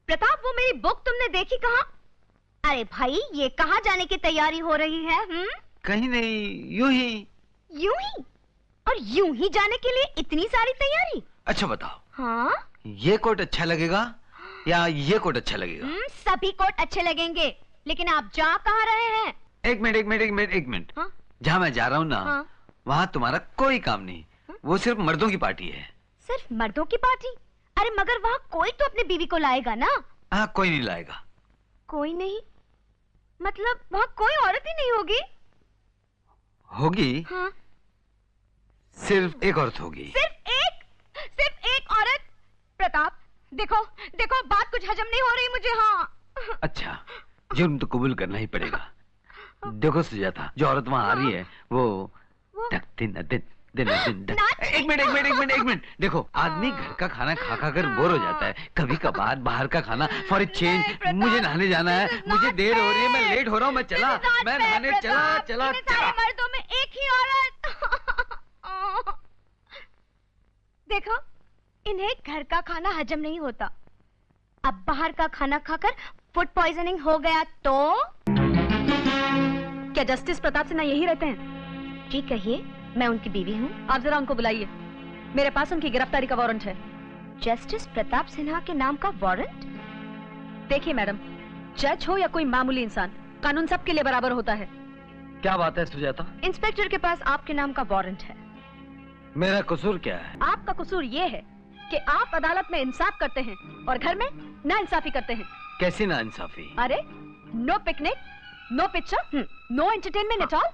प्रताप, वो मेरी बुक तुमने देखी कहाँ? अरे भाई, ये कहाँ जाने की तैयारी हो रही है? कहीं नहीं, यूं ही। यूं ही? और यूं ही जाने के लिए इतनी सारी तैयारी? अच्छा बताओ। हाँ? ये कोट अच्छा लगेगा या ये कोट अच्छा लगेगा? सभी कोट अच्छे लगेंगे, लेकिन आप जा कहाँ रहे हैं? एक मिनट। हाँ? जहाँ मैं जा रहा हूँ ना, हाँ? वहाँ तुम्हारा कोई काम नहीं। वो सिर्फ मर्दों की पार्टी है। सिर्फ मर्दों की पार्टी? अरे मगर वहाँ कोई तो अपनी बीवी को लाएगा ना? हाँ, कोई नहीं लाएगा। कोई नहीं? मतलब वहाँ कोई औरत ही नहीं होगी? होगी। हाँ? सिर्फ एक औरत होगी। सिर्फ एक औरत? प्रताप, देखो बात कुछ हजम नहीं हो रही मुझे। हाँ। अच्छा, जुर्म तो कबूल करना ही पड़ेगा। देखो सुजाता, जो औरत वहाँ आ रही है वो एक मिनट। देखो, आदमी घर का खाना खा कर बोर हो जाता है, कभी कभार बाहर का खाना फॉर ए चेंज। मुझे नहाने जाना है, मुझे देर हो रही है, मैं लेट हो रहा हूँ, मैं नहाने चला। मर्दों में एक ही औरत। देखो, इन्हें घर का खाना हजम नहीं होता, अब बाहर का खाना खाकर फूड पॉइजनिंग हो गया तो? क्या जस्टिस प्रताप सिन्हा यही रहते हैं? जी कहिए, मैं उनकी बीवी हूँ। आप जरा उनको बुलाइए, मेरे पास उनकी गिरफ्तारी का वारंट है। जस्टिस प्रताप सिन्हा के नाम का वारंट? देखिए मैडम, जज हो या कोई मामूली इंसान, कानून सबके लिए बराबर होता है। क्या बात है सुजाता? इंस्पेक्टर के पास आपके नाम का वारंट है। मेरा कसूर क्या है? आपका कसूर ये है कि आप अदालत में इंसाफ करते हैं और घर में नाइंसाफी करते हैं। कैसी नाइंसाफी? अरे, no picnic, no picture, no entertainment at all.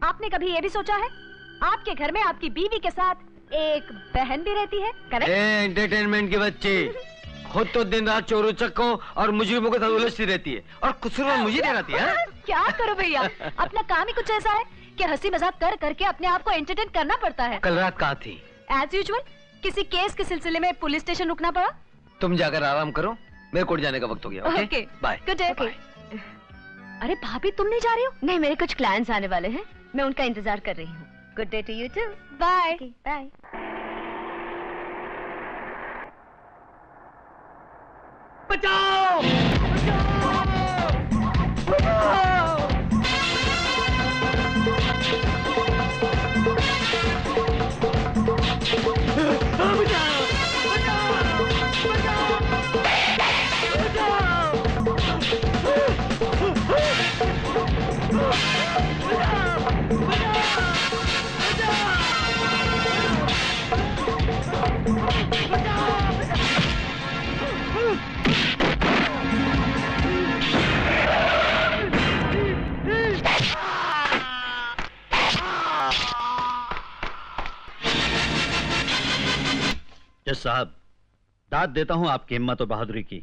आपने कभी ये भी सोचा है आपके घर में आपकी बीवी के साथ एक बहन भी रहती है? करेक्ट? एंटरटेनमेंट के बच्चे, खुद तो दिन रात चोर उचक्कों और मुजरिमों के साथ उलझती रहती है और कसूरवार मुझे ठहराती है। क्या करो भैया, अपना काम ही कुछ ऐसा है कि हंसी मजाक कर करके अपने आप को एंटरटेन करना पड़ता है। कल रात कहाँ थी? एज यूजुअल, किसी केस के सिलसिले में पुलिस स्टेशन रुकना पड़ा। तुम जाकर आराम करो, मेरे कोर्ट जाने का वक्त हो गया। Okay, bye. Good day. अरे भाभी, तुम नहीं जा रही हो? नहीं, मेरे कुछ क्लाइंट्स आने वाले हैं, मैं उनका इंतजार कर रही हूँ। Good day to you too. Bye. Bye. बचाओ! जज साहब, दाद देता हूं आपकी हिम्मत और बहादुरी की,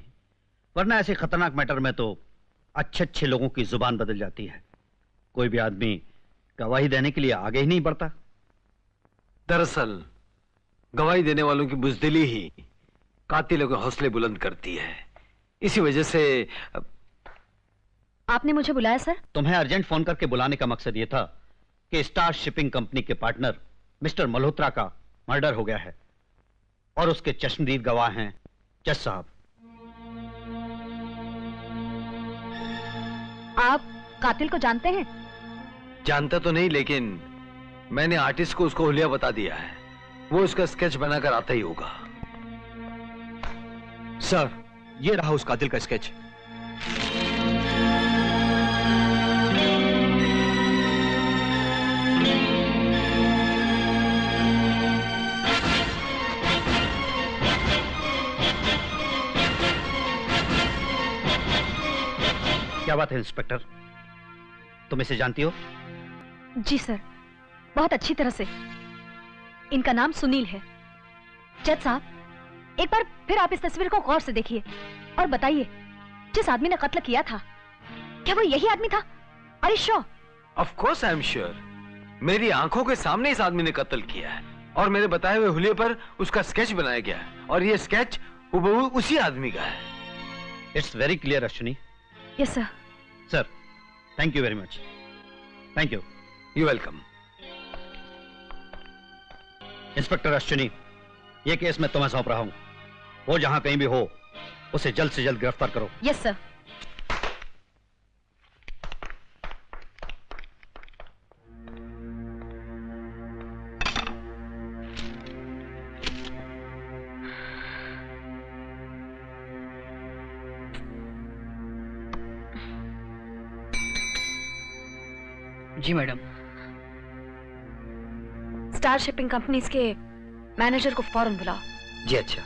वरना ऐसे खतरनाक मैटर में तो अच्छे लोगों की जुबान बदल जाती है। कोई भी आदमी गवाही देने के लिए आगे ही नहीं बढ़ता। दरअसल गवाही देने वालों की बुजदिली ही कातिलों के हौसले बुलंद करती है। इसी वजह से आपने मुझे बुलाया सर? तुम्हें अर्जेंट फोन करके बुलाने का मकसद यह था कि स्टार शिपिंग कंपनी के पार्टनर मिस्टर मल्होत्रा का मर्डर हो गया है और उसके चश्मदीद गवाह हैं जज साहब। आप कातिल को जानते हैं? जानता तो नहीं, लेकिन मैंने आर्टिस्ट को उसको हुलिया बता दिया है, वो उसका स्केच बनाकर आता ही होगा। सर, ये रहा उस कातिल का स्केच। क्या बात है इंस्पेक्टर, तुम इसे जानती हो? जी सर, बहुत अच्छी तरह से। इनका नाम सुनील है। जज साहब, एक बार फिर आप इस तस्वीर को गौर से देखिए और बताइए, जिस आदमी ने कत्ल किया था, क्या वो यही आदमी था? Are you sure? Of course I am sure. मेरी आंखों के सामने इस आदमी ने कत्ल किया है और मेरे बताए हुए हुलिये पर उसका स्केच बनाया गया है और ये स्केच हुबहू उसी आदमी का है। It's very clear Ashwini. Yes sir. Sir, thank you very much. Thank you. You welcome. Inspector Ashwini, ये केस मैं तुम्हें सौंप रहा हूं। वो जहां कहीं भी हो, उसे जल्द से जल्द गिरफ्तार करो। Yes sir. जी मैडम। स्टार शिपिंग कंपनीज के मैनेजर को फौरन बुलाओ। जी अच्छा।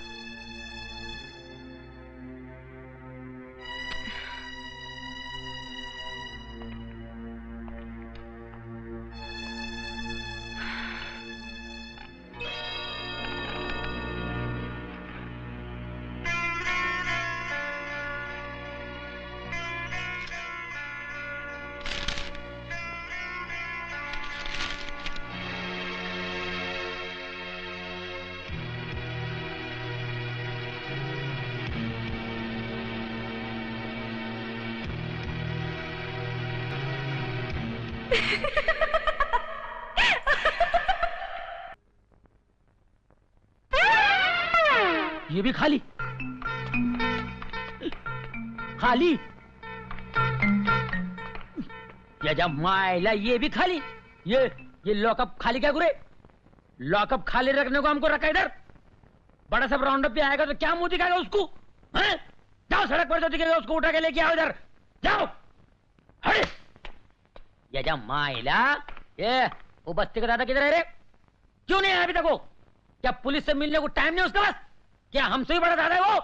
ये भी खाली खाली। या जा मायला, ये भी खाली। ये लॉकअप खाली क्या गुरे? लॉकअप खाली रखने को हमको रखा इधर। बड़ा सब राउंड अप पे आएगा तो क्या मुंह दिखाएगा उसको? हैं? जाओ सड़क पर जो दिखेगा उसको उठा के लेके आओ इधर। जाओ। हटे। या जा मायला, ये वो बस्ती का दादा किधर है रे? क्यों नहीं आया अभी तक वो? क्या पुलिस से मिलने को टाइम नहीं उसके पास? क्या हमसे ही बड़ा दादा है वो?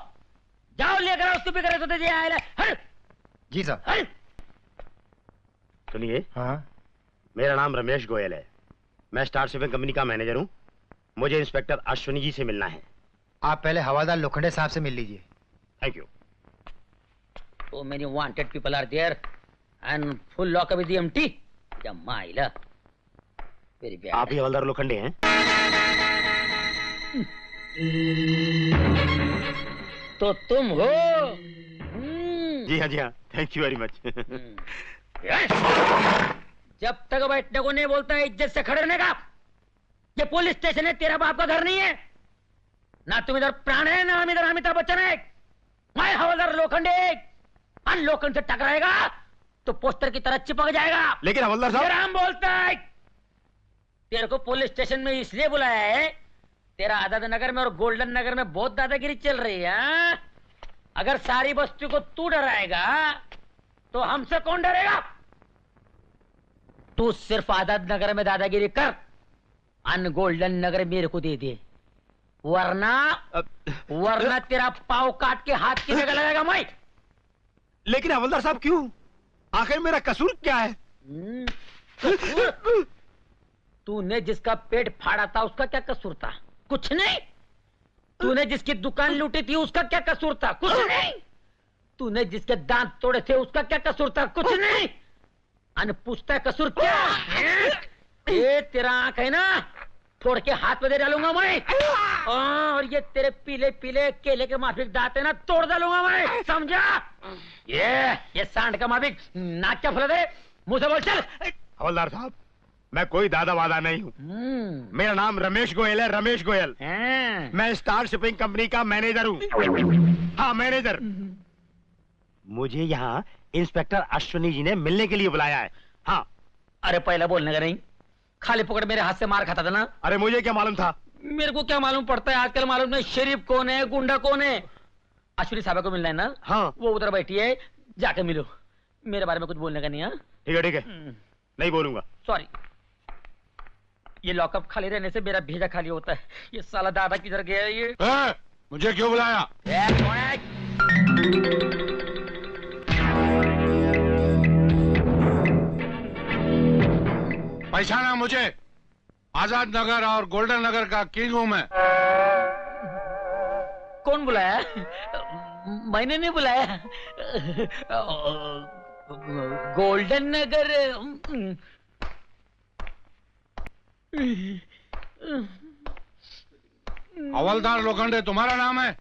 जाओ लेकर उसको भी करे तो आया। हट। जी साहब। हट। सुनिए, हाँ मेरा नाम रमेश गोयल है। मैं स्टार शिपिंग कंपनी का मैनेजर हूँ। मुझे इंस्पेक्टर अश्विनी जी से मिलना है। आप पहले हवालदार लोखंडे साहब से मिल लीजिए। Thank you. So many wanted people are there and full lockup is empty. Jamaila. Very bad. आप ही हवलदार लोखंडे हैं? तो तुम हो? जी हाँ जी हाँ। Thank you very much. जब तक बैठने को नहीं बोलता है इज्जत से खड़े रहने का। ये पुलिस स्टेशन है, तेरा बाप का घर नहीं है। ना तुम इधर प्राण है ना हम इधर अमिताभ बच्चन है। मैं हवलदार लोखंडे। अन लोखंड से टकराएगा तो पोस्टर की तरह चिपक जाएगा। लेकिन हवलदार साहब, राम बोलता है। तेरे को पुलिस स्टेशन में इसलिए बुलाया है, तेरा आजाद नगर में और गोल्डन नगर में बहुत दादागिरी चल रही है। अगर सारी बस्ती को तू डराएगा तो हमसे कौन डरेगा? तू सिर्फ आजाद नगर में दादागिरी कर, अन गोल्डन नगर मेरे को दे दे, वरना तेरा पाव काट के हाथ की जगह लगाएगा मैं। लेकिन हवलदार साहब क्यों? आखिर मेरा कसूर क्या है? तूने जिसका पेट फाड़ा था उसका क्या कसूर था? कुछ नहीं। तूने जिसकी दुकान लूटी थी उसका क्या कसूर था? कुछ नहीं। तूने जिसके दांत तोड़े थे उसका क्या कसूर था? कुछ नहीं। अन पूछता कसूर क्या? ये तेरा आंख है ना, तोड़ के हाथ में दे डालूंगा मैं। और ये तेरे पीले पीले केले के माफिक दांत है ना, तोड़ डालूंगा मैं, समझा? ये सांड का माफिक नाक क्या फुला दे, मुंह से बोल चल। हवलदार साहब, मैं कोई दादा वादा नहीं हूँ। मेरा नाम रमेश गोयल है, रमेश गोयल। मैं स्टार शिपिंग कंपनी का मैनेजर हूँ। हाँ मैनेजर। मुझे यहाँ इंस्पेक्टर अश्विनी जी ने मिलने के लिए बुलाया है। हाँ। अरे पहले बोलने का नहीं, खाली पकड़ मेरे हाथ से मार खाता था ना। अरे मुझे क्या मालूम था? मेरे को क्या मालूम पड़ता है आजकल? मालूम नहीं शरीफ कौन है, गुंडा कौन है। अश्विनी साहब को मिलना है ना? हाँ। वो उधर बैठी है, जाके मिलो। मेरे बारे में कुछ बोलने का नहीं है। ठीक है ठीक है, नहीं बोलूंगा। सॉरी। ये लॉकअप खाली रहने से मेरा भेजा खाली होता है। ये साला दादा किधर गया है ये? मुझे क्यों बुलाया? कौन है? पहचाना मुझे? आजाद नगर और गोल्डन नगर का किंग हूं मैं। कौन बुलाया? मैंने नहीं बुलाया। गोल्डन नगर। हवलदार लोखंडे तुम्हारा नाम है?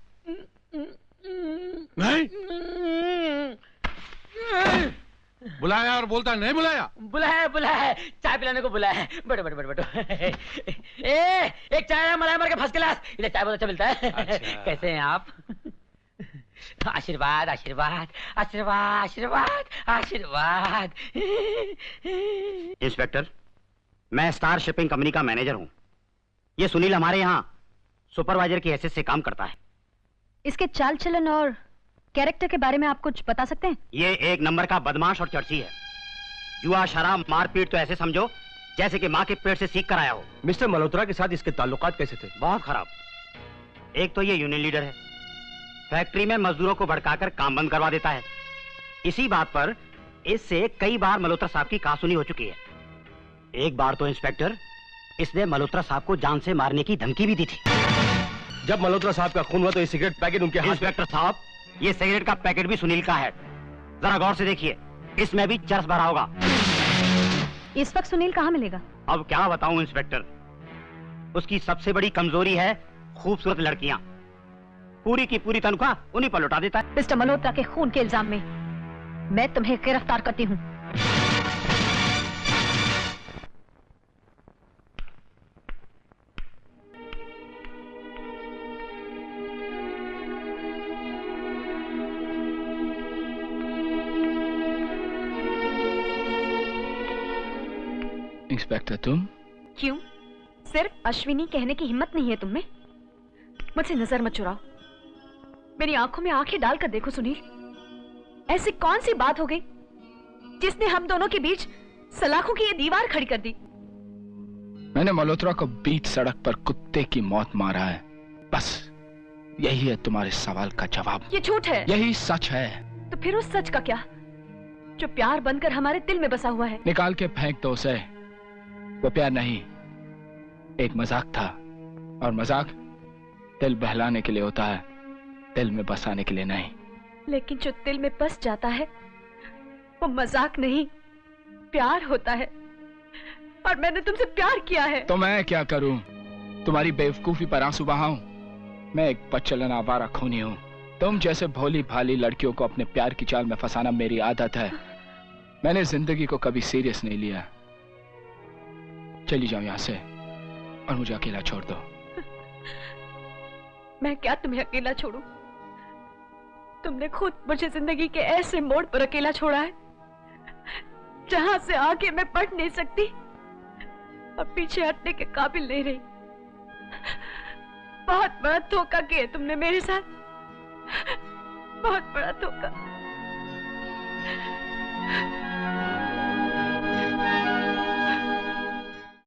नहीं? बुलाया और बोलता नहीं बुलाया? बुलाया बुलाया, चाय पिलाने को बुलाया। बैठो बैठो बैठो बैठो। एक चाय है, मलाई मार के फर्स्ट क्लास। इधर चाय बहुत अच्छा मिलता है। अच्छा। कैसे हैं आप? आशीर्वाद आशीर्वाद आशीर्वाद आशीर्वाद आशीर्वाद। इंस्पेक्टर, मैं स्टार शिपिंग कंपनी का मैनेजर हूँ। ये सुनील हमारे यहाँ सुपरवाइजर की हैसियत से काम करता है। इसके चाल चलन और कैरेक्टर के बारे में आप कुछ बता सकते हैं? ये एक नंबर का बदमाश और चर्ची है। जुआ, शराब, मारपीट तो ऐसे समझो जैसे कि माँ के पेट से सीख कर आया हो। मिस्टर मल्होत्रा के साथ इसके ताल्लुकात कैसे थे? बहुत खराब। एक तो ये यूनियन लीडर है, फैक्ट्री में मजदूरों को भड़काकर काम बंद करवा देता है। इसी बात पर इससे कई बार मल्होत्रा साहब की कहासुनी हो चुकी है। एक बार तो इंस्पेक्टर, इसने मल्होत्रा साहब को जान से मारने की धमकी भी दी थी। जब मल्होत्रा साहब का खून हुआ तो ये सिगरेट पैकेट उनके हाथ में। इंस्पेक्टर साहब, ये सिगरेट का पैकेट भी सुनील का है। जरा गौर से देखिए, इसमें भी चरस भरा होगा। इस वक्त सुनील कहाँ मिलेगा? अब क्या बताऊं इंस्पेक्टर, उसकी सबसे बड़ी कमजोरी है खूबसूरत लड़कियां। पूरी की पूरी तनख्वाह उन्हीं पर लौटा देता है। मिस्टर मल्होत्रा के खून के इल्जाम में मैं तुम्हें गिरफ्तार करती हूँ। इंस्पेक्टर तुम? क्यों? सिर्फ अश्विनी कहने की हिम्मत नहीं है तुम में? मुझसे नजर मत चुराओ। मेरी आंखों में आंखें डालकर देखो सुनील। ऐसी कौन सी बात हो गई जिसने हम दोनों के बीच सलाखों की ये दीवार खड़ी कर दी? मैंने मल्होत्रा को बीच सड़क पर कुत्ते की मौत मारा है, बस यही है तुम्हारे सवाल का जवाब। ये झूठ है। यही सच है। तो फिर उस सच का क्या, जो प्यार बनकर हमारे दिल में बसा हुआ है? निकाल के फेंक दो उसे। वो प्यार नहीं, एक मजाक था, और मजाक दिल बहलाने के लिए होता है, दिल में बसाने के लिए नहीं। लेकिन जो दिल में बस जाता है वो मजाक नहीं, प्यार होता है। और मैंने तुमसे प्यार किया है। तो मैं क्या करूं? तुम्हारी बेवकूफी पर आंसू बहाऊं? मैं एक बच्चलन आवारा खूनी हूं। तुम जैसे भोली भाली लड़कियों को अपने प्यार की चाल में फंसाना मेरी आदत है। मैंने जिंदगी को कभी सीरियस नहीं लिया। चली जाओ यहाँ से और मुझे अकेला छोड़ दो। मैं क्या तुम्हें अकेला छोड़ूं? तुमने खुद मुझे जिंदगी के ऐसे मोड़ पर अकेला छोड़ा है जहां से आगे मैं बढ़ नहीं सकती और पीछे हटने के काबिल नहीं रही। बहुत बड़ा धोखा किया तुमने मेरे साथ, बहुत बड़ा धोखा।